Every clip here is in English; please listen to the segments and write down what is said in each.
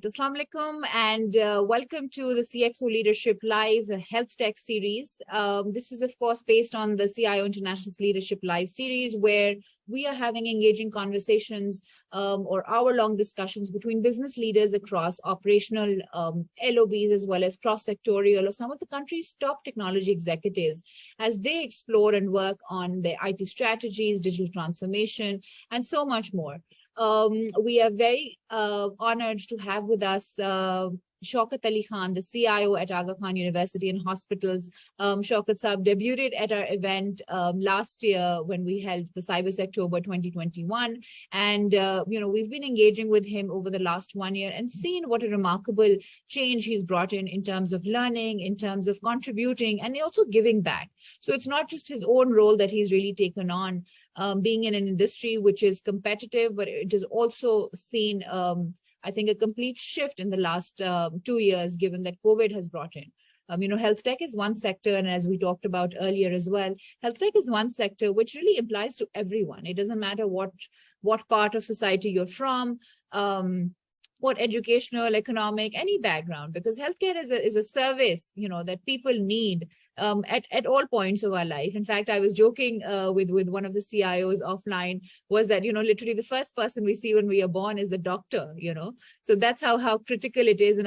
Assalamu alaikum and welcome to the CXO Leadership Live HealthTech series. This is, of course, based on the CIO International's Leadership Live series, where we are having engaging conversations or hour-long discussions between business leaders across operational LOBs as well as cross-sectorial or some of the country's top technology executives as they explore and work on their IT strategies, digital transformation, and so much more. We are very honored to have with us Shaukat Khan, the CIO at Aga Khan University and Hospitals. Shaukat Saab debuted at our event last year when we held the October 2021. And, we've been engaging with him over the last 1 year and seen what a remarkable change he's brought in terms of learning, in terms of contributing, and also giving back. So it's not just his own role that he's really taken on, being in an industry which is competitive, but it has also seen, I think, a complete shift in the last 2 years, given that COVID has brought in. Health tech is one sector, and as we talked about earlier as well, health tech is one sector which really applies to everyone. It doesn't matter what part of society you're from, what educational, economic, any background, because healthcare is a service, that people need at all points of our life. In fact, I was joking with one of the CIOs offline, was that, literally the first person we see when we are born is the doctor, So that's how critical it is in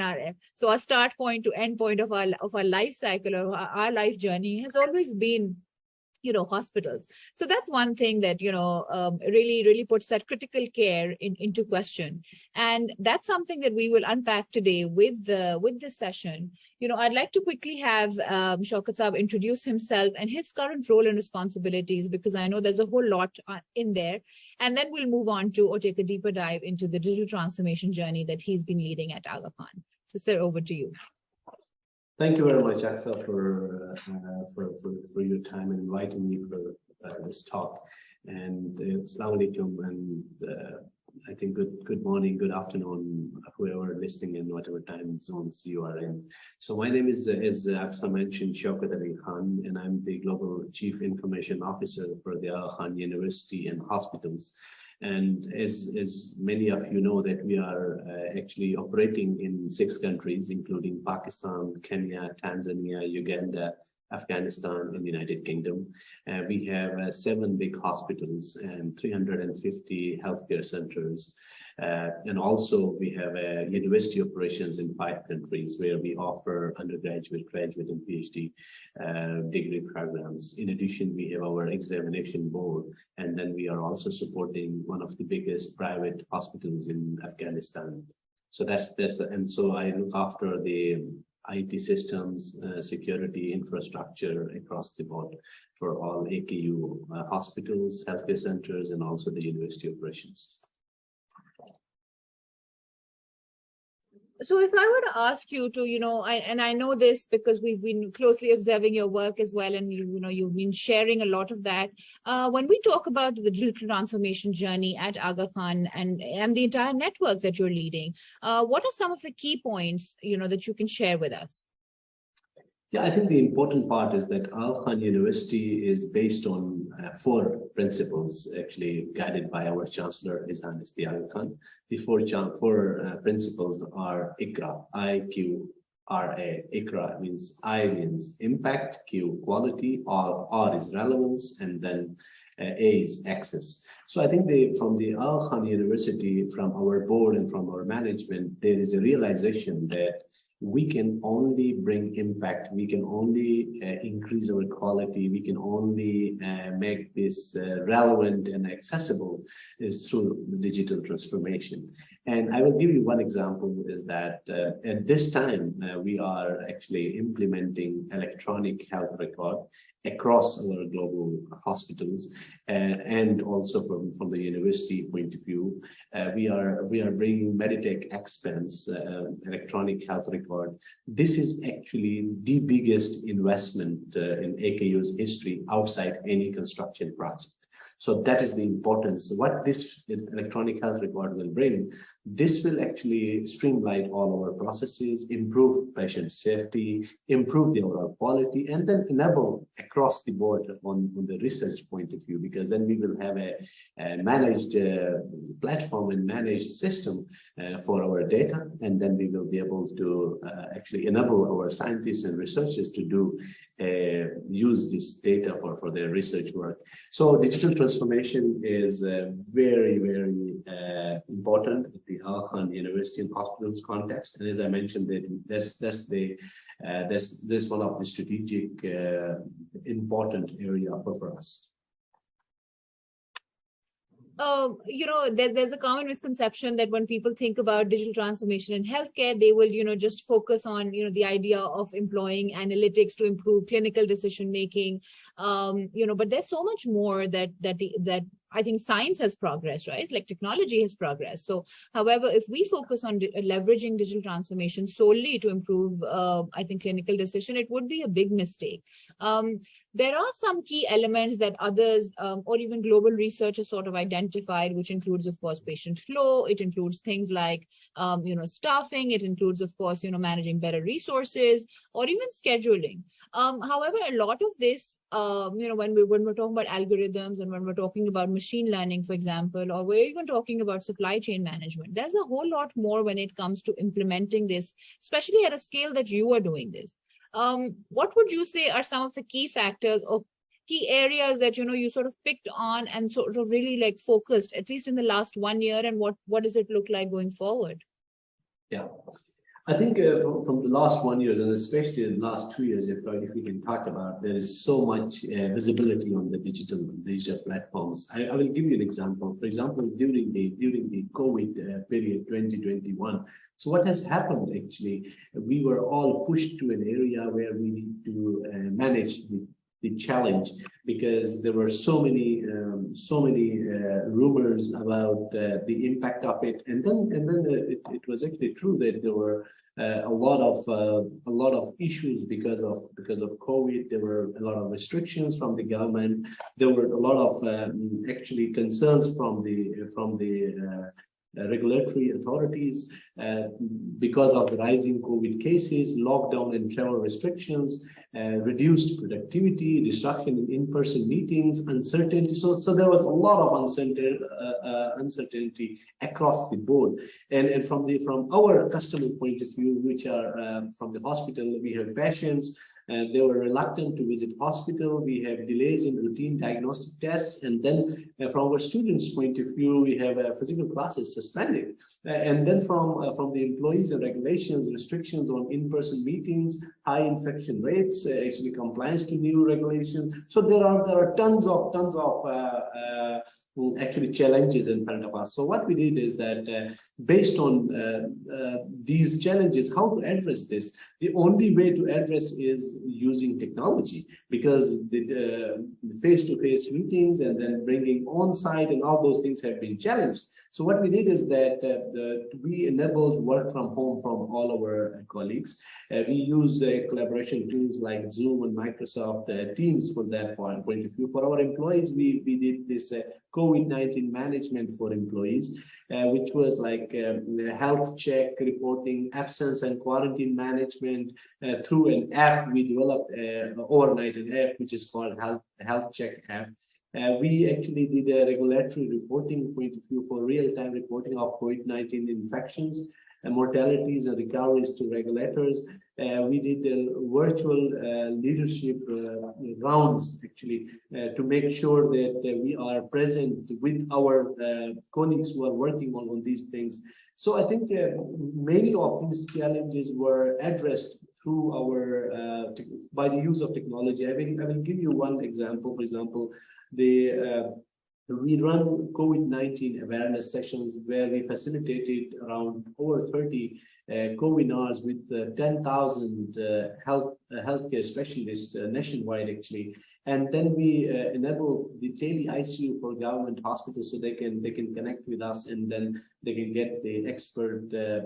so our start point to end point of our life cycle or our life journey has always been hospitals. So that's one thing that, really puts that critical care into question. And that's something that we will unpack today with this session. I'd like to quickly have Shaukat Saab introduce himself and his current role and responsibilities, because I know there's a whole lot in there. And then we'll move on to or take a deeper dive into the digital transformation journey that he's been leading at Aga Khan. So, sir, over to you. Thank you very much, Aksa, for your time and inviting me for this talk. And Assalamu alaikum, and I think good morning, good afternoon, whoever listening in whatever time zones you are in. So my name is, as Aksa mentioned, Shaukat Khan, and I'm the Global Chief Information Officer for the Aga Khan University and Hospitals. And as many of you know, that we are actually operating in 6 countries, including Pakistan, Kenya, Tanzania, Uganda, Afghanistan, and United Kingdom. We have 7 big hospitals and 350 healthcare centers. And also we have university operations in 5 countries where we offer undergraduate, graduate, and PhD degree programs. In addition, we have our examination board, and then we are also supporting one of the biggest private hospitals in Afghanistan. So and so I look after the IT systems, security infrastructure across the board for all AKU hospitals, healthcare centers, and also the university operations. So if I were to ask you to, and I know this because we've been closely observing your work as well, and you've been sharing a lot of that. When we talk about the digital transformation journey at Aga Khan and the entire network that you're leading, what are some of the key points, that you can share with us? Yeah, I think the important part is that Aga Khan University is based on 4 principles, actually guided by our Chancellor, His Highness the Aga Khan. The 4 principles are IQRA, I-Q-R-A. IQRA means I means impact, Q quality, R is relevance, and then A is access. So I think from the Aga Khan University, from our board and from our management, there is a realization that we can only bring impact, we can only increase our quality, we can only make this relevant and accessible is through the digital transformation. And I will give you one example, is that at this time, we are actually implementing electronic health record across our global hospitals, and also from the university point of view. We are bringing Meditech Expense electronic health record. This is actually the biggest investment in AKU's history outside any construction project. So that is the importance. What this electronic health record will bring, this will actually streamline all our processes, improve patient safety, improve the overall quality, and then enable across the board on the research point of view, because then we will have a managed platform and managed system for our data, and then we will be able to actually enable our scientists and researchers to do use this data for their research work. So digital transformation is very, very important at the Al University and hospitals context. And as I mentioned, that's one of the strategic important area for us. There's a common misconception that when people think about digital transformation in healthcare, they will, just focus on, the idea of employing analytics to improve clinical decision making. But there's so much more that I think science has progressed, right? Like technology has progressed. So, however, if we focus on leveraging digital transformation solely to improve, I think, clinical decision, it would be a big mistake. There are some key elements that others or even global research has sort of identified, which includes, of course, patient flow. It includes things like, staffing. It includes, of course, managing better resources or even scheduling. However, a lot of this, when we're talking about algorithms and when we're talking about machine learning, for example, or we're even talking about supply chain management, there's a whole lot more when it comes to implementing this, especially at a scale that you are doing this. What would you say are some of the key factors or key areas that, you sort of picked on and sort of really like focused, at least in the last 1 year, and what does it look like going forward? Yeah. I think from the last 1 year, and especially the last 2 years, if we can talk about, there is so much visibility on the digital platforms. I will give you an example. For example, during the COVID period 2021. So what has happened actually? We were all pushed to an area where we need to manage the challenge, because there were so many rumors about the impact of it, and then it was actually true that there were a lot of issues because of COVID. There were a lot of restrictions from the government. There were a lot of actually concerns from the regulatory authorities because of the rising COVID cases, lockdown and travel restrictions, reduced productivity, disruption in in-person meetings, uncertainty. So there was a lot of uncertainty across the board. And from our customer point of view, which are from the hospital, we have patients. They were reluctant to visit hospital. We have delays in routine diagnostic tests. And then from our students' point of view, we have physical classes suspended. And then from the employees and regulations, restrictions on in-person meetings, high infection rates, actually compliance to new regulations. So there are tons of actually challenges in front of us. So what we did is that based on these challenges, how to address this? The only way to address is using technology, because the face-to-face meetings and then bringing on-site and all those things have been challenged. So what we did is that we enabled work from home from all our colleagues. We use collaboration tools like Zoom and Microsoft Teams for that point of view. For our employees, we did this COVID-19 management for employees, which was like health check reporting, absence and quarantine management through an app. We developed overnight an app which is called Health Check app. We actually did a regulatory reporting point of view for real-time reporting of COVID-19 infections, mortalities and recoveries to regulators. We did virtual leadership rounds actually to make sure that we are present with our colleagues who are working on these things. So I think many of these challenges were addressed through our by the use of technology. I will give you one example. For example, we run COVID-19 awareness sessions where we facilitated around over 30 co-webinars with 10,000 healthcare specialists nationwide, actually. And then we enable the daily ICU for government hospitals, so they can connect with us, and then they can get the expert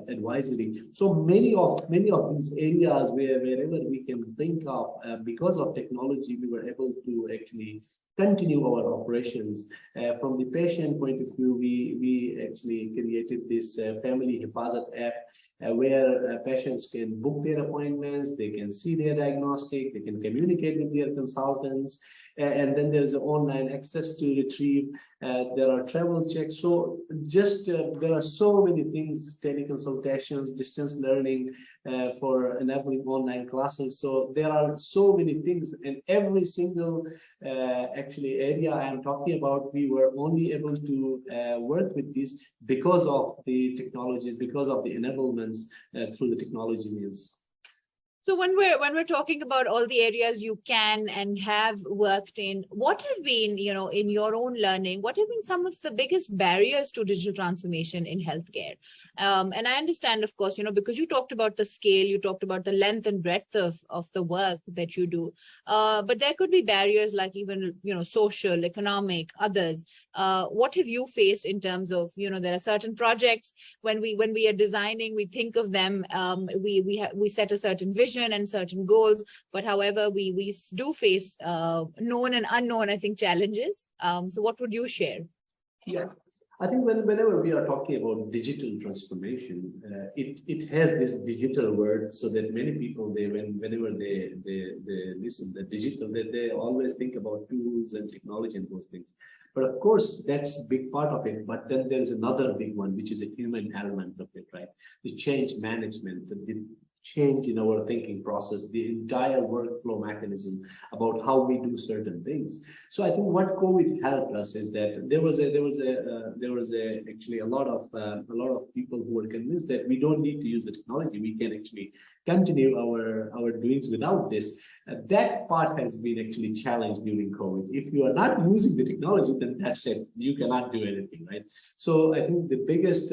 advisory. So many of these areas wherever we can think of, because of technology, we were able to actually continue our operations. From the patient point of view, we actually created this family Hifazat app, where patients can book their appointments, they can see their diagnostic, they can communicate with their consultants, and then there's online access to retrieve. There are travel checks. So just there are so many things: teleconsultations, distance learning, for enabling online classes. So there are so many things, and every single actually area I am talking about, we were only able to work with this because of the technologies, because of the enablements through the technology means. So when we're talking about all the areas you can and have worked in, what have been, in your own learning, what have been some of the biggest barriers to digital transformation in healthcare? And I understand, of course, because you talked about the scale, you talked about the length and breadth of the work that you do. But there could be barriers like even, social, economic, others. What have you faced in terms of, there are certain projects when we are designing, we think of them, we set a certain vision and certain goals, but however, we do face known and unknown, I think, challenges. So what would you share? Yeah, I think whenever we are talking about digital transformation, it has this digital word, so that many people, whenever they listen the digital, they always think about tools and technology and those things. But of course, that's a big part of it. But then there's another big one, which is a human element of it, right? The change management, the change in our thinking process, the entire workflow mechanism about how we do certain things. So I think what COVID helped us is that there was actually a lot of people who were convinced that we don't need to use the technology. We can actually continue our doings without this. That part has been actually challenged during COVID. If you are not using the technology, then that's it. You cannot do anything, right? So I think the biggest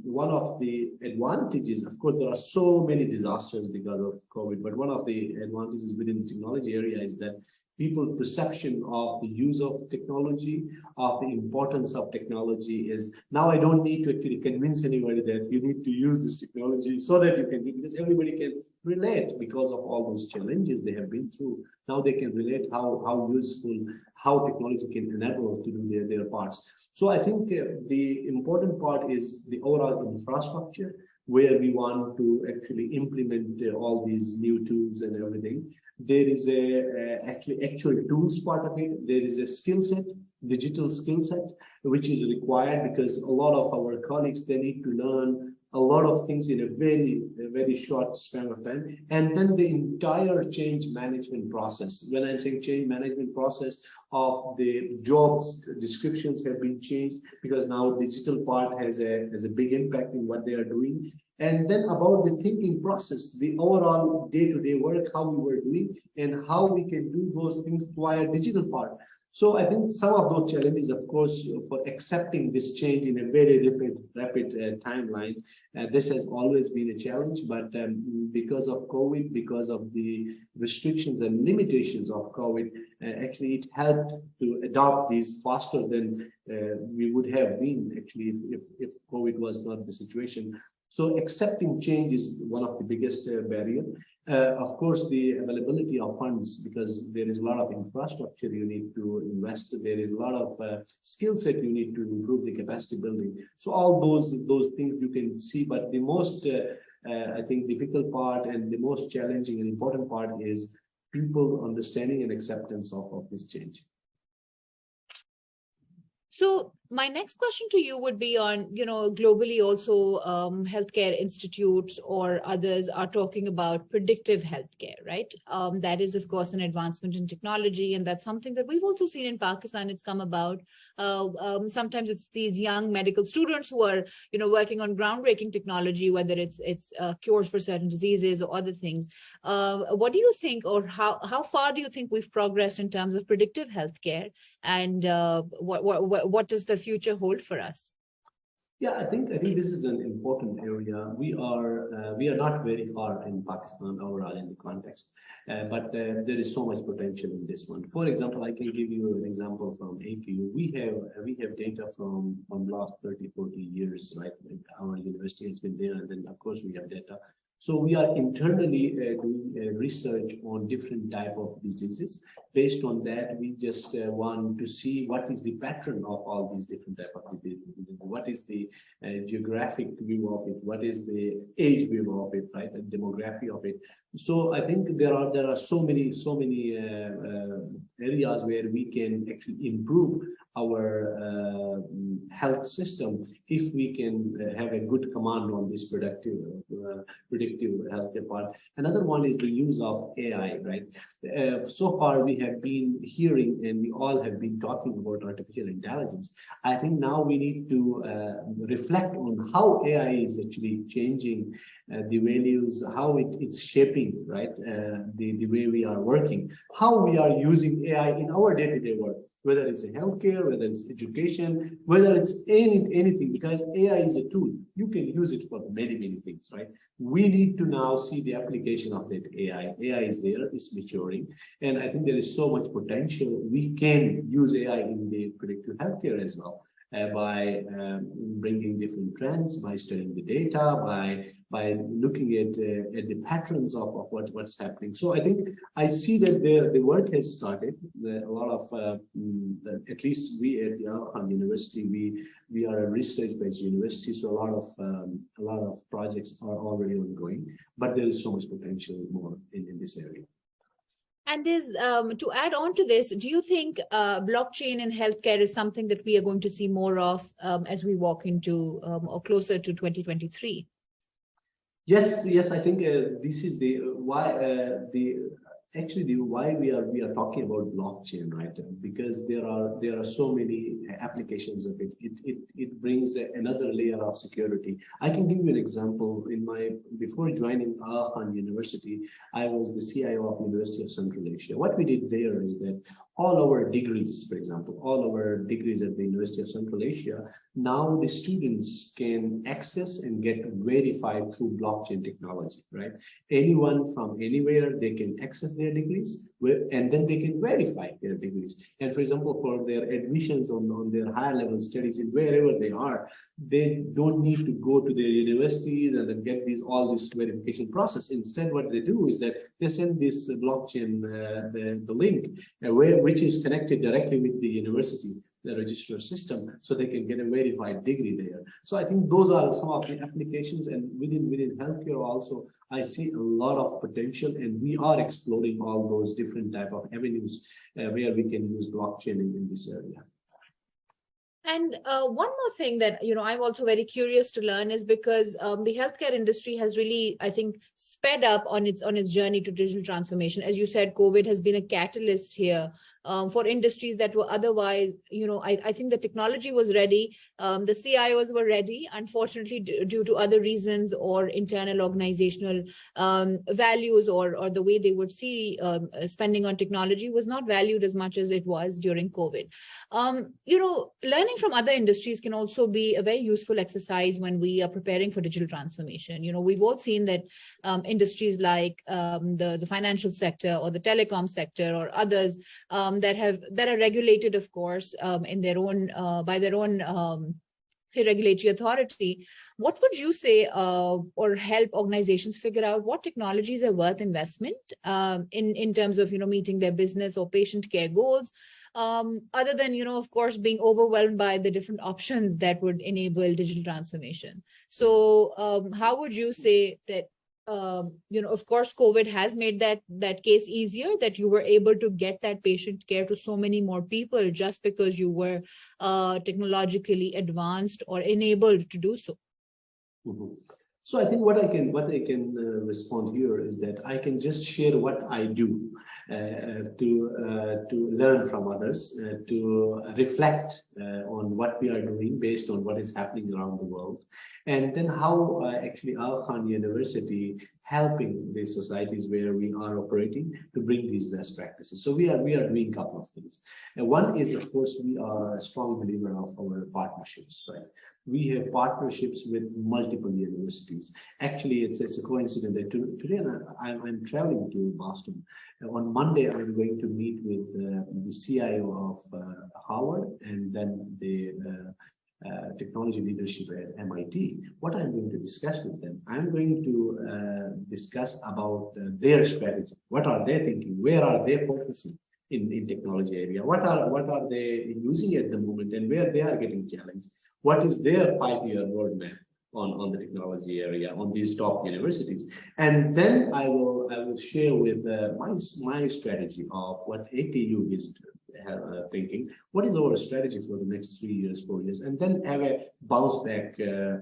one of the advantages, of course, there are so many disasters because of COVID, but one of the advantages within the technology area is that people's perception of the use of technology, of the importance of technology is, now I don't need to actually convince anybody that you need to use this technology so that you can, because everybody can relate because of all those challenges they have been through. Now they can relate how useful, how technology can enable us to do their parts. So I think the important part is the overall infrastructure, where we want to actually implement all these new tools and everything. There is actual tools part of it. There is a skill set, digital skill set, which is required because a lot of our colleagues, they need to learn a lot of things in a very short span of time. And then the entire change management process. When I'm saying change management process of the jobs descriptions have been changed, because now digital part has a big impact in what they are doing. And then about the thinking process, the overall day-to-day work, how we were doing and how we can do those things via digital part. So I think some of those challenges, of course, for accepting this change in a very rapid timeline, this has always been a challenge. But because of COVID, because of the restrictions and limitations of COVID, actually it helped to adopt these faster than we would have been actually if COVID was not the situation. So accepting change is one of the biggest barrier. Of course, the availability of funds, because there is a lot of infrastructure you need to invest. There is a lot of skill set you need to improve the capacity building. So all those things you can see, but the most, I think, difficult part and the most challenging and important part is people understanding and acceptance of this change. So my next question to you would be on, globally also healthcare institutes or others are talking about predictive healthcare, right? That is, of course, an advancement in technology. And that's something that we've also seen in Pakistan. It's come about. Sometimes it's these young medical students who are, working on groundbreaking technology, whether it's cures for certain diseases or other things. What do you think, or how far do you think we've progressed in terms of predictive healthcare? And what does the future hold for us? Yeah, I think this is an important area. We are not very far in Pakistan overall in the context, but there is so much potential in this one. For example, I can give you an example from APU. We have data from last 30, 40 years, right? Our university has been there, and then of course we have data. So we are internally doing research on different type of diseases. Based on that, we just want to see what is the pattern of all these different type of diseases. What is the geographic view of it? What is the age view of it? Right, and demography of it. So I think there are so many areas where we can actually improve our health system if we can have a good command on this predictive healthcare part. Another one is the use of AI, right? So far we have been hearing and we all have been talking about artificial intelligence. I think now we need to reflect on how AI is actually changing the values, how it's shaping, right? The way we are working, how we are using AI in our day-to-day work, whether it's a healthcare, whether it's education, whether it's anything, because AI is a tool. You can use it for many, many things, right? We need to now see the application of that AI. AI is there, it's maturing. And I think there is so much potential. We can use AI in the predictive healthcare as well. By bringing different trends, by studying the data, by looking at the patterns of what's happening. So I think I see that the work has started. A lot of at least we at the Al Khan University, we are a research-based university, so a lot of projects are already ongoing. But there is so much potential more in this area. And to add on to this, do you think blockchain in healthcare is something that we are going to see more of as we walk into or closer to 2023? Yes, I think this is the why why we are talking about blockchain, right? Because there are so many applications of it. It brings another layer of security. I can give you an example. Before joining Al Khan University, I was the CIO of University of Central Asia. What we did there is that all our degrees, for example, all our degrees at the University of Central Asia, now the students can access and get verified through blockchain technology, right? Anyone from anywhere, they can access their degrees, and then they can verify their degrees. And for example, for their admissions on their higher level studies in wherever they are, they don't need to go to their universities and then get all this verification process. Instead, what they do is that they send this blockchain, the link, which is connected directly with the university, the registrar system, so they can get a verified degree there. So I think those are some of the applications, and within healthcare also, I see a lot of potential, and we are exploring all those different type of avenues where we can use blockchain in this area. And one more thing that, I'm also very curious to learn is because the healthcare industry has really, I think, sped up on its journey to digital transformation. As you said, COVID has been a catalyst here for industries that were otherwise, I think the technology was ready. The CIOs were ready. Unfortunately, due to other reasons or internal organizational values or the way they would see spending on technology was not valued as much as it was during COVID. Learning from other industries can also be a very useful exercise when we are preparing for digital transformation. We've all seen that industries like the financial sector or the telecom sector or others that are regulated, of course, in their own by their own say regulatory authority. What would you say or help organizations figure out what technologies are worth investment in terms of meeting their business or patient care goals? Other than, of course, being overwhelmed by the different options that would enable digital transformation. So how would you say that, of course, COVID has made that case easier, that you were able to get that patient care to so many more people just because you were technologically advanced or enabled to do so? Mm-hmm. So I think what I can respond here is that I can just share what I do to learn from others, to reflect on what we are doing based on what is happening around the world, and then how actually Al Khan University helping the societies where we are operating to bring these best practices. So we are doing a couple of things. And one is, of course, we are a strong believer of our partnerships, right? We have partnerships with multiple universities. Actually, it's a coincidence that today I'm traveling to Boston. On Monday, I'm going to meet with the CIO of Harvard and then the technology leadership at MIT. What I'm going to discuss with them, I'm going to discuss about their strategy. What are they thinking? Where are they focusing in technology area? What are they using at the moment and where they are getting challenged? What is their 5-year roadmap on the technology area, on these top universities? And then I will share with my strategy of what AKU is thinking. What is our strategy for the next 3 years, 4 years? And then have a bounce back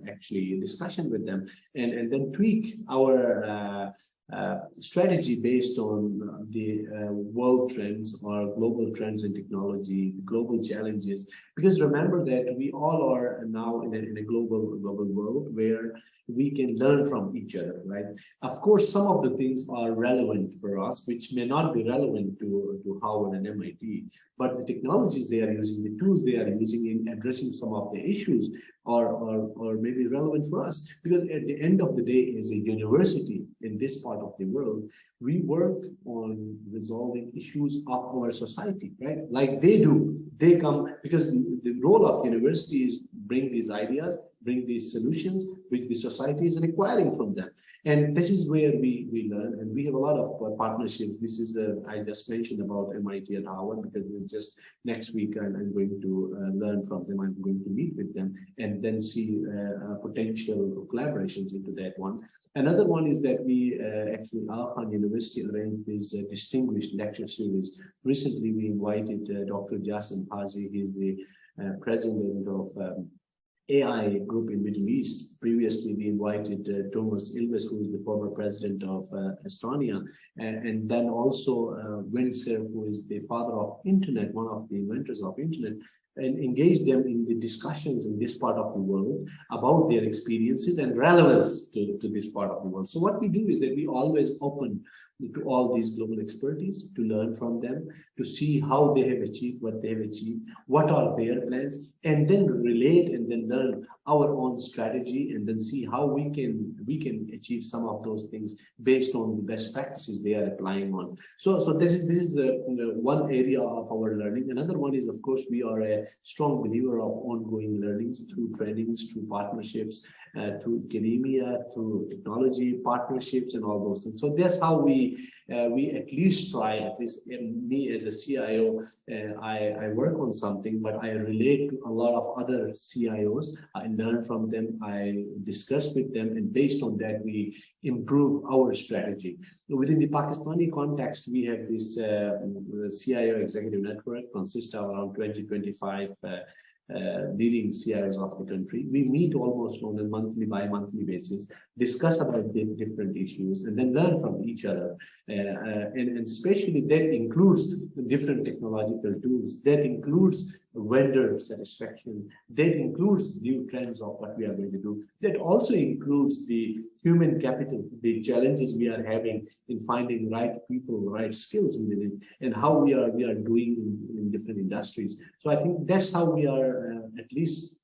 actually discussion with them and then tweak our strategy based on the world trends or global trends in technology, global challenges. Because remember that we all are now in a global world where we can learn from each other, right? Of course, some of the things are relevant for us, which may not be relevant to Harvard and MIT, but the technologies they are using, the tools they are using in addressing some of the issues are maybe relevant for us. Because at the end of the day, as a university in this part of the world, we work on resolving issues of our society, right? Like they do. They come because the role of university is bring these ideas, bring these solutions which the society is requiring from them. And this is where we learn, and we have a lot of partnerships. This is, I just mentioned about MIT and Harvard because it's just next week I'm going to learn from them. I'm going to meet with them and then see potential collaborations into that one. Another one is that we actually, Al Khan University arranged this distinguished lecture series. Recently, we invited Dr. Jassim Hazi. He's the president of AI group in Middle East. Previously, we invited Thomas Ilves, who is the former president of Estonia, and then also Windsor, who is the father of Internet, one of the inventors of Internet, and engage them in the discussions in this part of the world about their experiences and relevance to this part of the world. So what we do is that we always open to all these global expertise to learn from them, to see how they have achieved what they have achieved, what are their plans, and then relate and then learn our own strategy and then see how we can achieve some of those things based on the best practices they are applying on. So this is one area of our learning. Another one is, of course, we are a strong believer of ongoing learnings through trainings, through partnerships, through academia, through technology partnerships, and all those things. So that's how we at least try. At least me as a CIO, I work on something, but I relate to a lot of other CIOs. I learn from them, I discuss with them, and based on that, we improve our strategy. Within the Pakistani context, we have this CIO executive network, consists of around 20-25 leading CIOs of the country. We meet almost on a bi-monthly basis, discuss about the different issues, and then learn from each other. And especially that includes different technological tools, that includes vendor satisfaction, that includes new trends of what we are going to do, that also includes the human capital, the challenges we are having in finding right people, right skills within it, and how we are doing in different industries. So I think that's how we are, at least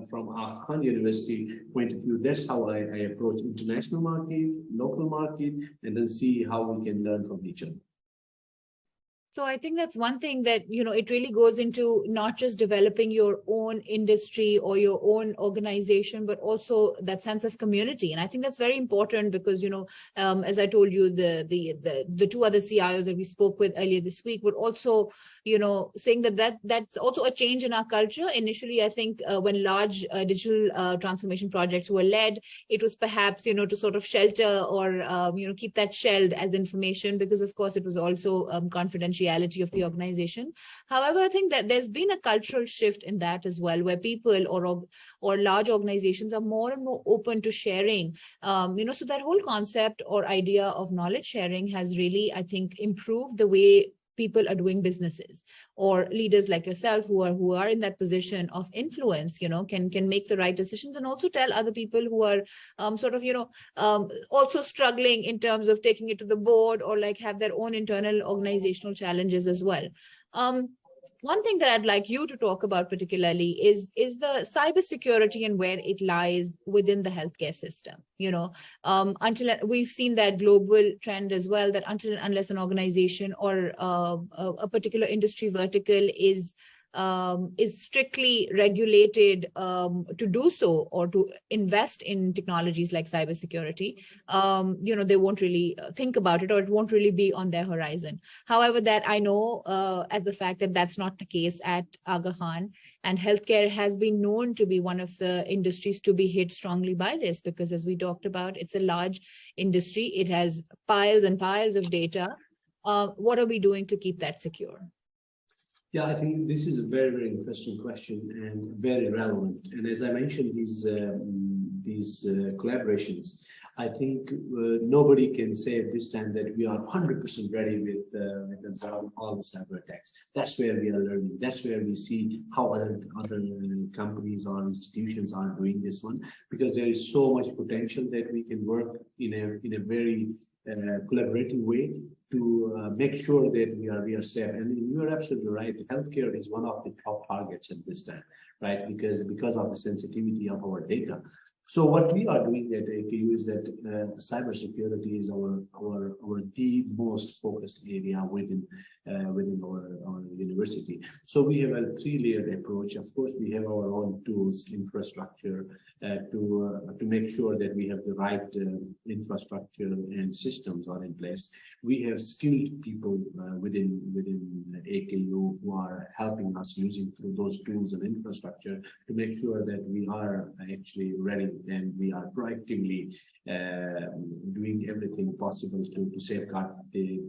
from Al Khan University point of view, that's how I approach international market, local market, and then see how we can learn from each other. So I think that's one thing that, it really goes into not just developing your own industry or your own organization, but also that sense of community. And I think that's very important because, as I told you, the two other CIOs that we spoke with earlier this week were also, saying that's also a change in our culture. Initially, I think when large digital transformation projects were led, it was perhaps, to sort of shelter or, keep that shelled as information, because of course it was also confidentiality of the organization. However, I think that there's been a cultural shift in that as well, where people or large organizations are more and more open to sharing. So that whole concept or idea of knowledge sharing has really, I think, improved the way people are doing businesses, or leaders like yourself who are in that position of influence, can make the right decisions, and also tell other people who are also struggling in terms of taking it to the board, or like have their own internal organizational challenges as well. One thing that I'd like you to talk about particularly is the cybersecurity and where it lies within the healthcare system. Until we've seen that global trend as well, that until and unless an organization or a particular industry vertical is strictly regulated to do so, or to invest in technologies like cybersecurity, they won't really think about it, or it won't really be on their horizon. However, that I know as the fact that that's not the case at Aga Khan, and healthcare has been known to be one of the industries to be hit strongly by this, because as we talked about, it's a large industry. It has piles and piles of data. What are we doing to keep that secure? Yeah, I think this is a very, very interesting question and very relevant. And as I mentioned, these collaborations, I think nobody can say at this time that we are 100% ready with all the cyber attacks. That's where we are learning. That's where we see how other companies or institutions are doing this one, because there is so much potential that we can work in a very collaborative way to make sure that we are safe. And you are absolutely right. Healthcare is one of the top targets at this time, right? Because of the sensitivity of our data. So what we are doing at AKU is that cybersecurity is our the most focused area within our university. So we have a 3-layered approach. Of course, we have our own tools, infrastructure to make sure that we have the right infrastructure and systems are in place. We have skilled people within AKU who are helping us using through those tools and infrastructure to make sure that we are actually ready, and we are proactively doing everything possible to safeguard the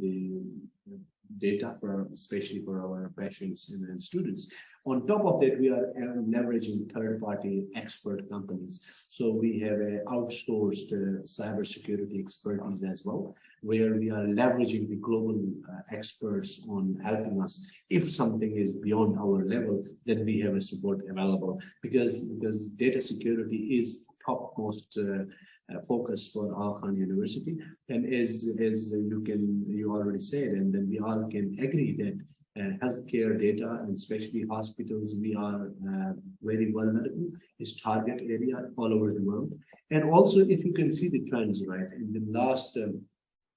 data, especially for our patients and students. On top of that, we are leveraging third-party expert companies. So we have an outsourced cybersecurity expertise as well, where we are leveraging the global experts on helping us. If something is beyond our level, then we have a support available, because data security is topmost focus for Aga Khan University. And as you already said, and then we all can agree that healthcare data, and especially hospitals, we are very vulnerable. It's target area all over the world. And also, if you can see the trends, right, in the last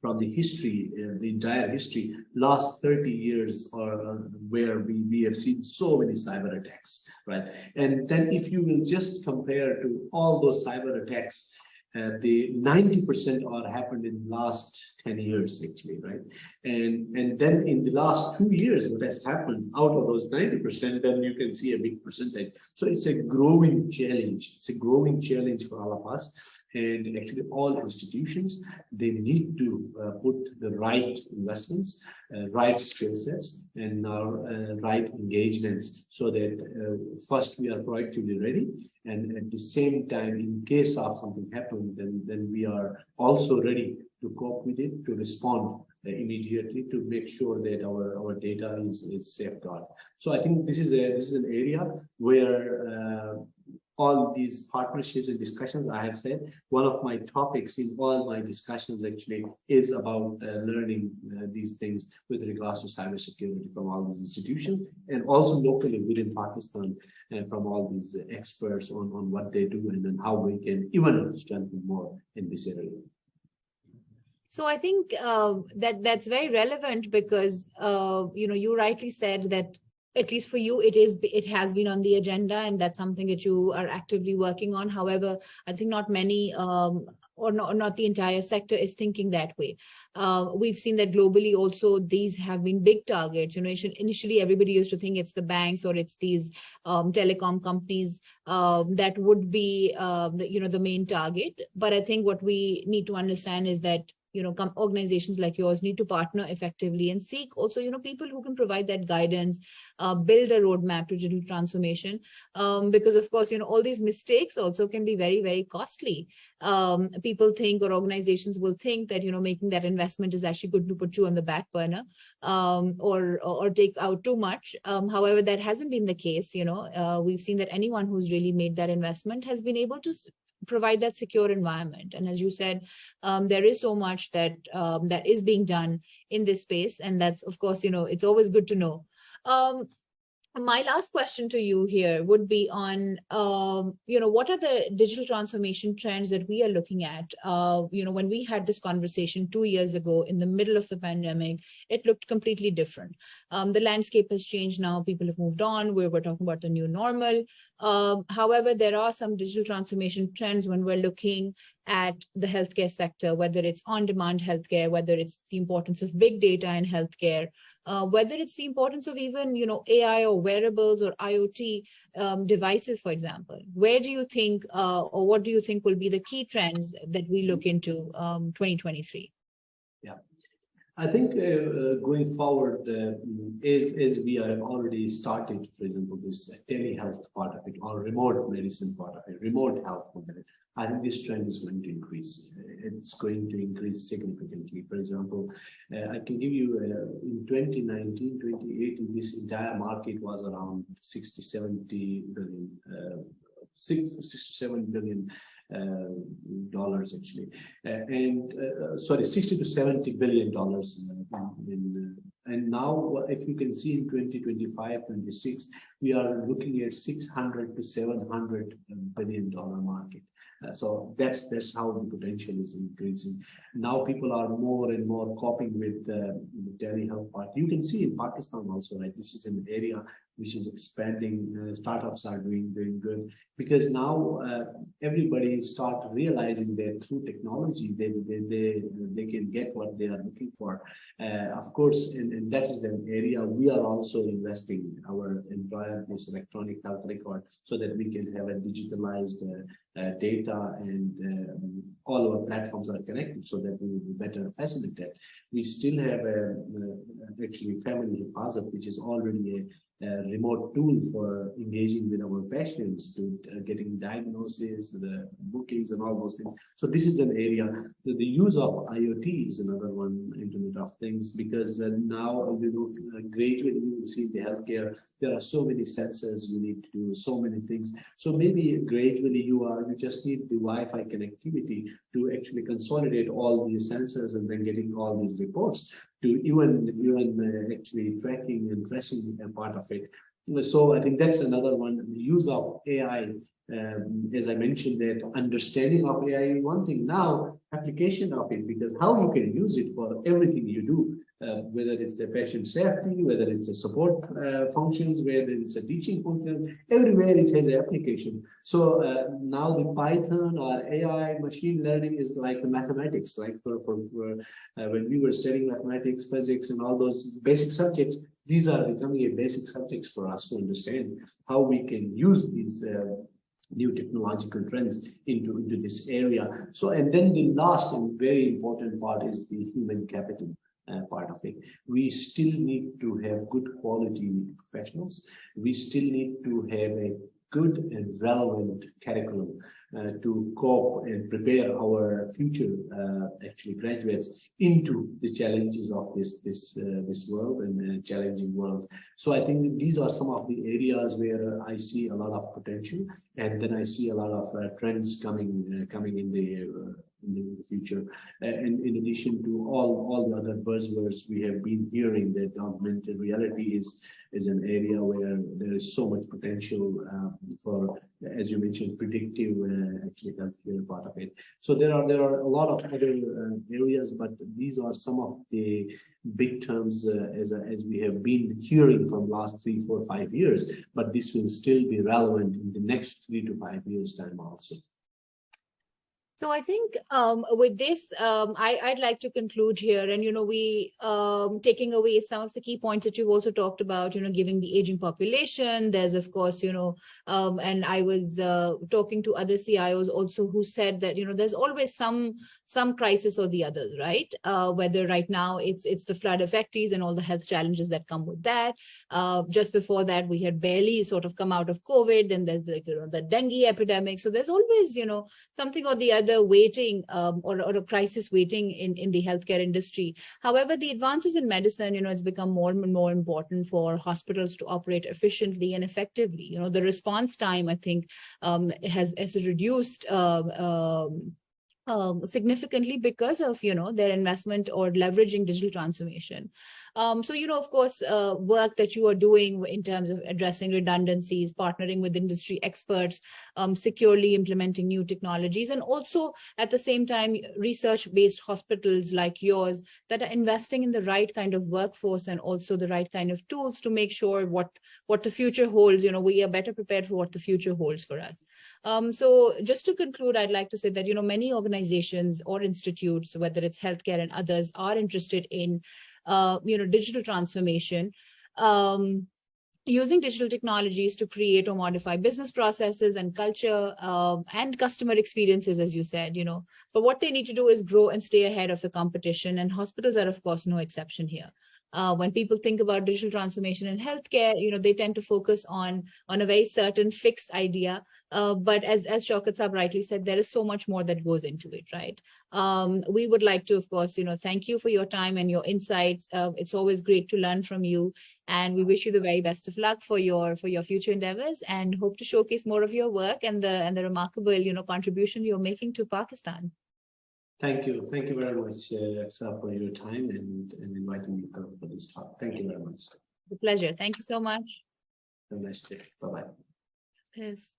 from the history, the entire history, last 30 years, or where we have seen so many cyber attacks, right? And then if you will just compare to all those cyber attacks, the 90% are happened in the last 10 years, actually, right? And then in the last 2 years, what has happened out of those 90%, then you can see a big percentage. So it's a growing challenge. It's a growing challenge for all of us. And actually all institutions, they need to put the right investments, right skill sets, and right engagements, so that first we are proactively ready, and at the same time, in case of something happens, then we are also ready to cope with it, to respond immediately, to make sure that our data is safeguarded. So I think this is an area where all these partnerships and discussions, I have said, one of my topics in all my discussions actually is about learning these things with regards to cybersecurity from all these institutions, and also locally within Pakistan, and from all these experts on what they do, and then how we can even strengthen more in this area. So I think that's very relevant, because you rightly said that, at least for you, it has been on the agenda, and that's something that you are actively working on. However, I think not many or not the entire sector is thinking that way. We've seen that globally also, these have been big targets. Initially everybody used to think it's the banks or it's these telecom companies that would be the main target. But I think what we need to understand is that organizations like yours need to partner effectively and seek also, people who can provide that guidance, build a roadmap to digital transformation. Because of course, all these mistakes also can be very, very costly. People think, or organizations will think that, making that investment is actually good to put you on the back burner, or take out too much. However, that hasn't been the case. We've seen that anyone who's really made that investment has been able to provide that secure environment. And as you said, there is so much that that is being done in this space. And that's, of course, it's always good to know. My last question to you here would be on, what are the digital transformation trends that we are looking at? When we had this conversation 2 years ago in the middle of the pandemic, it looked completely different. The landscape has changed now. People have moved on. We're talking about the new normal. However, there are some digital transformation trends when we're looking at the healthcare sector, whether it's on-demand healthcare, whether it's the importance of big data in healthcare, whether it's the importance of even, AI or wearables or IoT devices, for example. Where do you think, or what do you think will be the key trends that we look into 2023? Yeah, I think going forward, is we are already started, for example, this telehealth part of it, or remote medicine part of it, remote health part of it. I think this trend is going to increase. It's going to increase significantly. For example, I can give you in 2019, 2018, this entire market was around 70 billion, $67 billion dollars actually, sorry, 60 to 70 billion dollars. And now, if you can see in 2025, 26, we are looking at 600 to 700 billion dollar market. So that's how the potential is increasing. Now people are more and more coping with the telehealth part. You can see in Pakistan also, right? This is an area which is expanding. Startups are doing good because now everybody start realizing that through technology they can get what they are looking for. Of course, and that is the area we are also investing our entire this electronic health record so that we can have a digitalized data, and all our platforms are connected so that we will be better facilitate. We still have actually family Hifazat, which is already a remote tool for engaging with our patients to getting diagnoses, the bookings, and all those things. So this is an area. The use of IoT is another one, Internet of Things, because now gradually you will see in the healthcare there are so many sensors you need to do, so many things. So maybe gradually you just need the Wi-Fi connectivity to actually consolidate all these sensors and then getting all these reports to even actually tracking and tracing a part of it. So I think that's another one. The use of AI, as I mentioned, that understanding of AI is one thing. Now, application of it, because how you can use it for everything you do, whether it's a patient safety, whether it's a support functions, whether it's a teaching function, everywhere it has an application. So now the Python or AI machine learning is like mathematics, like for when we were studying mathematics, physics, and all those basic subjects, these are becoming a basic subjects for us to understand how we can use these new technological trends into this area. So, and then the last and very important part is the human capital part of it. We still need to have good quality professionals. We still need to have a good and relevant curriculum to cope and prepare our future actually graduates into the challenges of this world and challenging world. So I think these are some of the areas where I see a lot of potential, and then I see a lot of trends coming in the future. And in addition to all the other buzzwords we have been hearing, that augmented reality is an area where there is so much potential for, as you mentioned, predictive actually healthcare part of it. So there are a lot of other areas, but these are some of the big terms as we have been hearing from last 3, 4, 5 years. But this will still be relevant in the next 3 to 5 years time also. So I think with this, I'd like to conclude here. And, we taking away some of the key points that you've also talked about, giving the aging population. There's, of course, and I was talking to other CIOs also who said that, there's always some crisis or the others, right? Whether right now it's the flood affectees and all the health challenges that come with that. Just before that, we had barely sort of come out of COVID. Then there's the dengue epidemic. So there's always, something or the other waiting or a crisis waiting in the healthcare industry. However, the advances in medicine, it's become more and more important for hospitals to operate efficiently and effectively. The response time, I think, has reduced significantly because of, their investment or leveraging digital transformation. So, of course, work that you are doing in terms of addressing redundancies, partnering with industry experts, securely implementing new technologies, and also at the same time, research-based hospitals like yours that are investing in the right kind of workforce and also the right kind of tools to make sure what the future holds, we are better prepared for what the future holds for us. So just to conclude, I'd like to say that, many organizations or institutes, whether it's healthcare and others, are interested in, digital transformation, using digital technologies to create or modify business processes and culture and customer experiences, as you said, but what they need to do is grow and stay ahead of the competition. And hospitals are, of course, no exception here. When people think about digital transformation in healthcare, they tend to focus on a very certain fixed idea. But as Shaukat Saab rightly said, there is so much more that goes into it, right? We would like to, of course, thank you for your time and your insights. It's always great to learn from you. And we wish you the very best of luck for your future endeavors, and hope to showcase more of your work and the remarkable, contribution you're making to Pakistan. Thank you. Thank you very much, Aksa, for your time and inviting me for this talk. Thank you very much. It's a pleasure. Thank you so much. Have a nice day. Bye-bye. Yes.